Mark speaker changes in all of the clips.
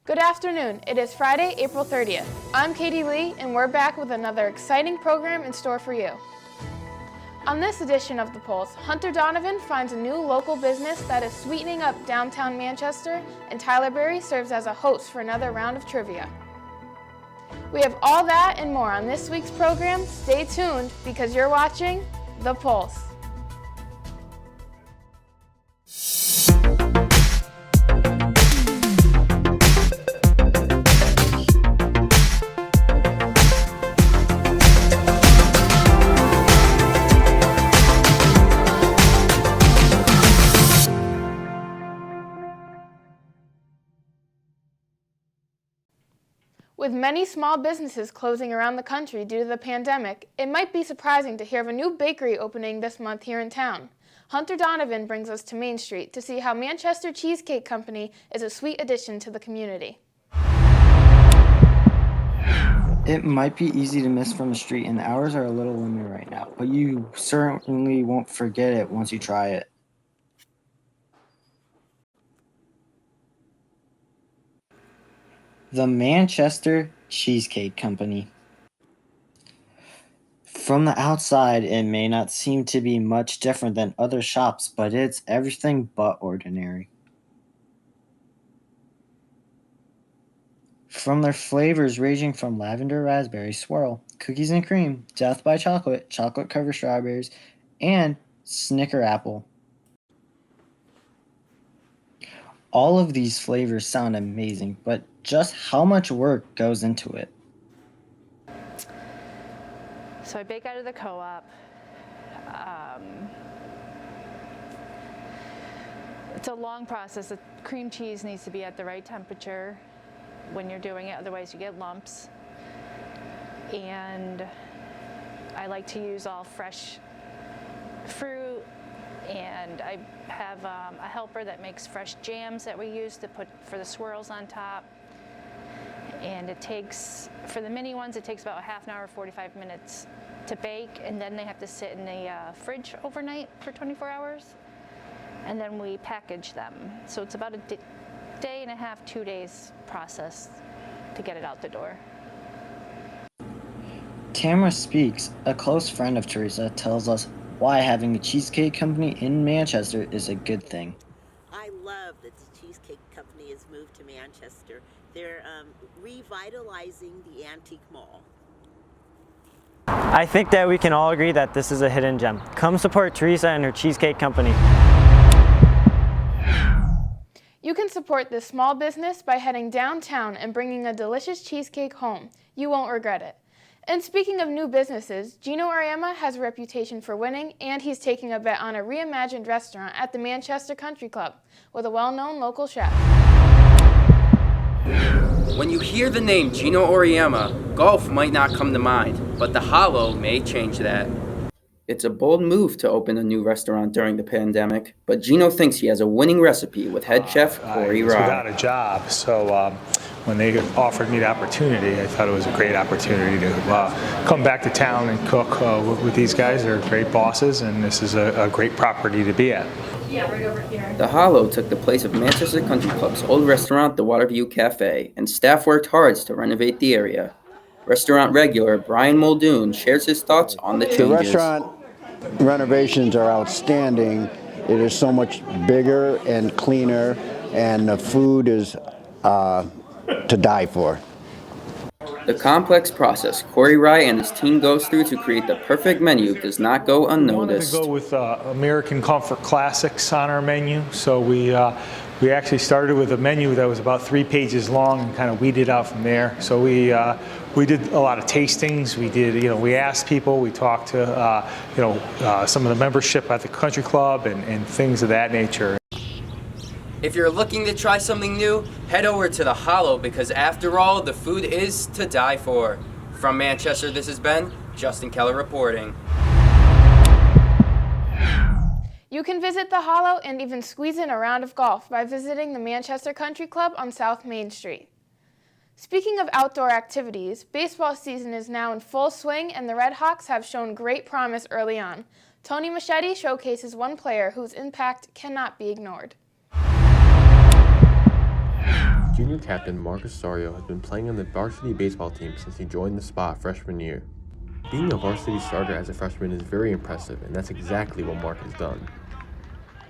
Speaker 1: Good afternoon. It is Friday, April 30th. I'm Katie Lee, and we're back with another exciting program in store for you. On this edition of The Pulse, Hunter Donovan finds a new local business that is sweetening up downtown Manchester, and Tyler Berry serves as a host for another round of trivia. We have all that and more on this week's program. Stay tuned because you're watching The Pulse. With many small businesses closing around the country due to the pandemic, it might be surprising to hear of a new bakery opening this month here in town. Hunter Donovan brings us to Main Street to see how Manchester Cheesecake Company is a sweet addition to the community.
Speaker 2: It might be easy to miss from the street, and the hours are a little limited right now, but you certainly won't forget it once you try it. The Manchester Cheesecake Company. From the outside, it may not seem to be much different than other shops, but it's everything but ordinary. From their flavors ranging from lavender raspberry swirl, cookies and cream, death by chocolate, chocolate covered strawberries, and snicker apple. All of these flavors sound amazing, but just how much work goes into it?
Speaker 3: So I bake out of the co-op. It's a long process. The cream cheese needs to be at the right temperature when you're doing it, otherwise you get lumps. And I like to use all fresh fruit, and I have a helper that makes fresh jams that we use to put for the swirls on top. And it takes, for the mini ones, it takes about a half an hour, 45 minutes to bake, and then they have to sit in the fridge overnight for 24 hours. And then we package them. So it's about a day and a half, 2 days process to get it out the door.
Speaker 2: Tamara Speaks, a close friend of Teresa, tells us why having a cheesecake company in Manchester is a good thing.
Speaker 4: I love that the Cheesecake Company has moved to Manchester. They're revitalizing the antique mall.
Speaker 5: I think that we can all agree that this is a hidden gem. Come support Teresa and her Cheesecake Company.
Speaker 1: You can support this small business by heading downtown and bringing a delicious cheesecake home. You won't regret it. And speaking of new businesses, Gino Ariema has a reputation for winning, and he's taking a bet on a reimagined restaurant at the Manchester Country Club with a well-known local chef.
Speaker 6: When you hear the name Gino Ariema, golf might not come to mind, but the Hollow may change that. It's a bold move to open a new restaurant during the pandemic, but Gino thinks he has a winning recipe with head chef Corey Rye.
Speaker 7: Without a job, so when they offered me the opportunity, I thought it was a great opportunity to come back to town and cook with these guys. They're great bosses, and this is a great property to be at.
Speaker 1: Yeah, right over here.
Speaker 6: The Hollow took the place of Manchester Country Club's old restaurant, the Waterview Cafe, and staff worked hard to renovate the area. Restaurant regular Brian Muldoon shares his thoughts on the changes.
Speaker 8: The restaurant renovations are outstanding. It is so much bigger and cleaner, and the food is to die for.
Speaker 6: The complex process Corey Rye and his team goes through to create the perfect menu does not go unnoticed.
Speaker 7: We wanted to go with American Comfort Classics on our menu, so we actually started with a menu that was about 3 pages long and kind of weeded out from there. So we did a lot of tastings. We did, we asked people. We talked to, some of the membership at the country club and things of that nature.
Speaker 6: If you're looking to try something new, head over to the Hollow because after all, the food is to die for. From Manchester, this has been Justin Keller reporting.
Speaker 1: You can visit the Hollow and even squeeze in a round of golf by visiting the Manchester Country Club on South Main Street. Speaking of outdoor activities, baseball season is now in full swing and the Redhawks have shown great promise early on. Tony Machete showcases one player whose impact cannot be ignored.
Speaker 9: Junior captain Mark Osorio has been playing on the varsity baseball team since he joined the spot freshman year. Being a varsity starter as a freshman is very impressive, and that's exactly what Mark has done.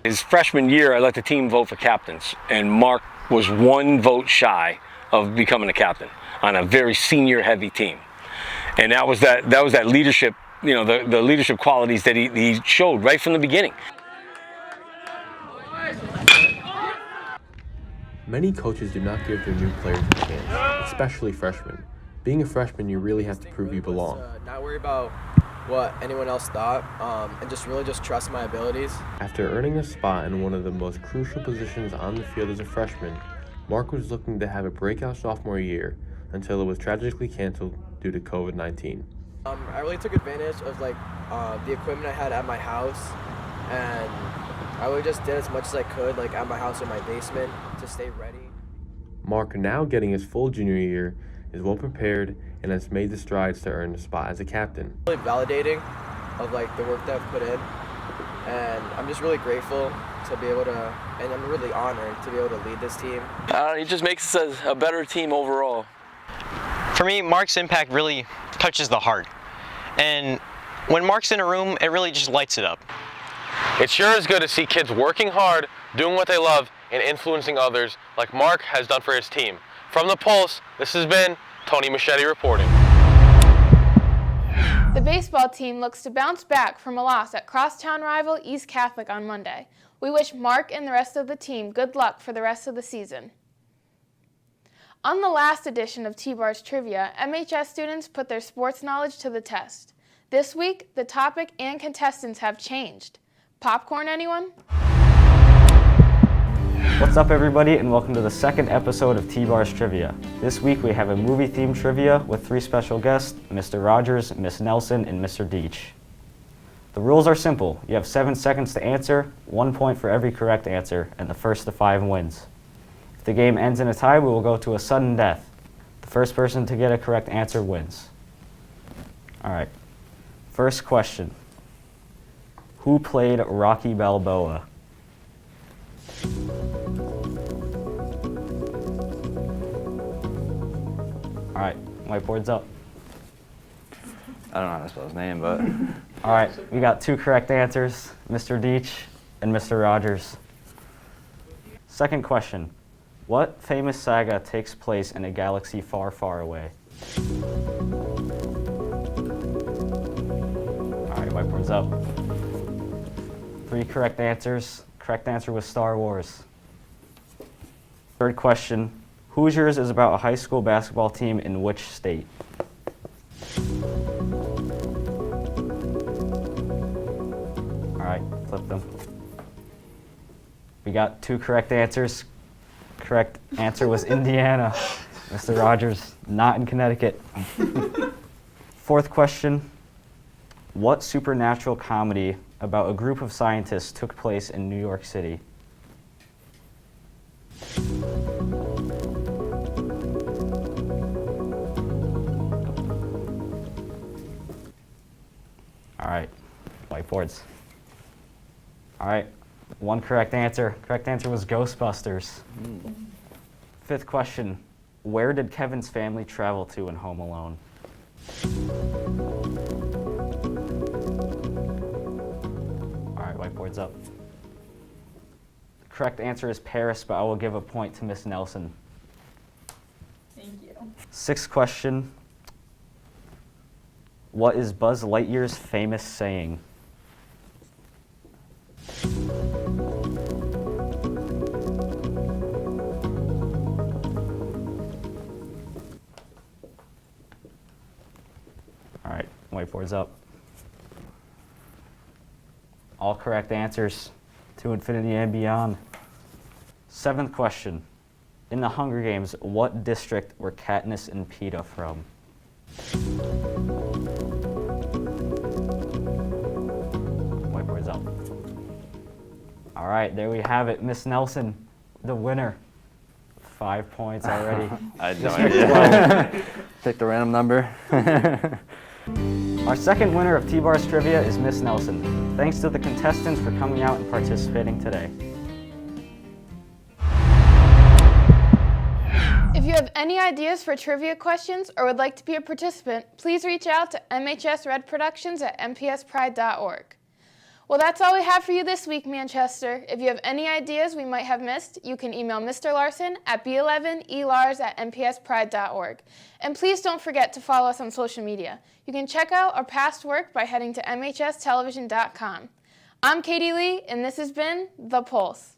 Speaker 10: His freshman year, I let the team vote for captains, and Mark was one vote shy of becoming a captain on a very senior-heavy team. And that was that leadership, you know, the leadership qualities that he showed right from the beginning.
Speaker 9: Many coaches do not give their new players a chance, especially freshmen. Being a freshman, you really have to prove you belong.
Speaker 11: Not worry about what anyone else thought, and just trust my abilities.
Speaker 9: After earning a spot in one of the most crucial positions on the field as a freshman, Mark was looking to have a breakout sophomore year until it was tragically canceled due to COVID-19.
Speaker 11: I really took advantage of the equipment I had at my house, and I really just did as much as I could at my house or my basement to stay ready.
Speaker 9: Mark, now getting his full junior year, is well prepared and has made the strides to earn a spot as a captain.
Speaker 11: Really validating of the work that I've put in, and I'm just really grateful to be able to, and I'm really honored to be able to lead this team.
Speaker 12: It just makes us a better team overall.
Speaker 13: For me, Mark's impact really touches the heart, and when Mark's in a room, it really just lights it up.
Speaker 14: It sure is good to see kids working hard, doing what they love, and influencing others like Mark has done for his team. From The Pulse, this has been Tony Machete reporting.
Speaker 1: The baseball team looks to bounce back from a loss at crosstown rival East Catholic on Monday. We wish Mark and the rest of the team good luck for the rest of the season. On the last edition of Tbars Trivia, MHS students put their sports knowledge to the test. This week, the topic and contestants have changed. Popcorn, anyone?
Speaker 5: What's up, everybody, and welcome to the second episode of Tbars Trivia. This week we have a movie-themed trivia with three special guests, Mr. Rogers, Miss Nelson, and Mr. Deach. The rules are simple. You have 7 seconds to answer, 1 point for every correct answer, and the first to 5 wins. If the game ends in a tie, we will go to a sudden death. The first person to get a correct answer wins. All right. First question. Who played Rocky Balboa? All right, whiteboard's up.
Speaker 15: I don't know how to spell his name, but...
Speaker 5: All right, we got 2 correct answers, Mr. Deach and Mr. Rogers. Second question. What famous saga takes place in a galaxy far, far away? All right, whiteboard's up. 3 correct answers. Correct answer was Star Wars. Third question. Hoosiers is about a high school basketball team in which state? All right, flip them. We got 2 correct answers. Correct answer was Indiana. Mr. Rogers, not in Connecticut. Fourth question. What supernatural comedy about a group of scientists took place in New York City? All right, whiteboards. All right, 1 correct answer. Correct answer was Ghostbusters. Fifth question, where did Kevin's family travel to in Home Alone? All right, whiteboard's up. The correct answer is Paris, but I will give a point to Miss Nelson.
Speaker 16: Thank you.
Speaker 5: Sixth question, what is Buzz Lightyear's famous saying? All right, whiteboard's up. All correct answers to infinity and beyond. Seventh question. In the Hunger Games, what district were Katniss and Peeta from? Whiteboard's up. All right, there we have it. Miss Nelson, the winner. 5 points already.
Speaker 15: I had no idea. Picked a random number.
Speaker 5: Our second winner of Tbars Trivia is Miss Nelson. Thanks to the contestants for coming out and participating today.
Speaker 1: If you have any ideas for trivia questions or would like to be a participant, please reach out to mhsredproductions@mpspride.org. Well, that's all we have for you this week, Manchester. If you have any ideas we might have missed, you can email Mr. Larson at b11elars@mpspride.org. And please don't forget to follow us on social media. You can check out our past work by heading to mhstelevision.com. I'm Katie Lee, and this has been The Pulse.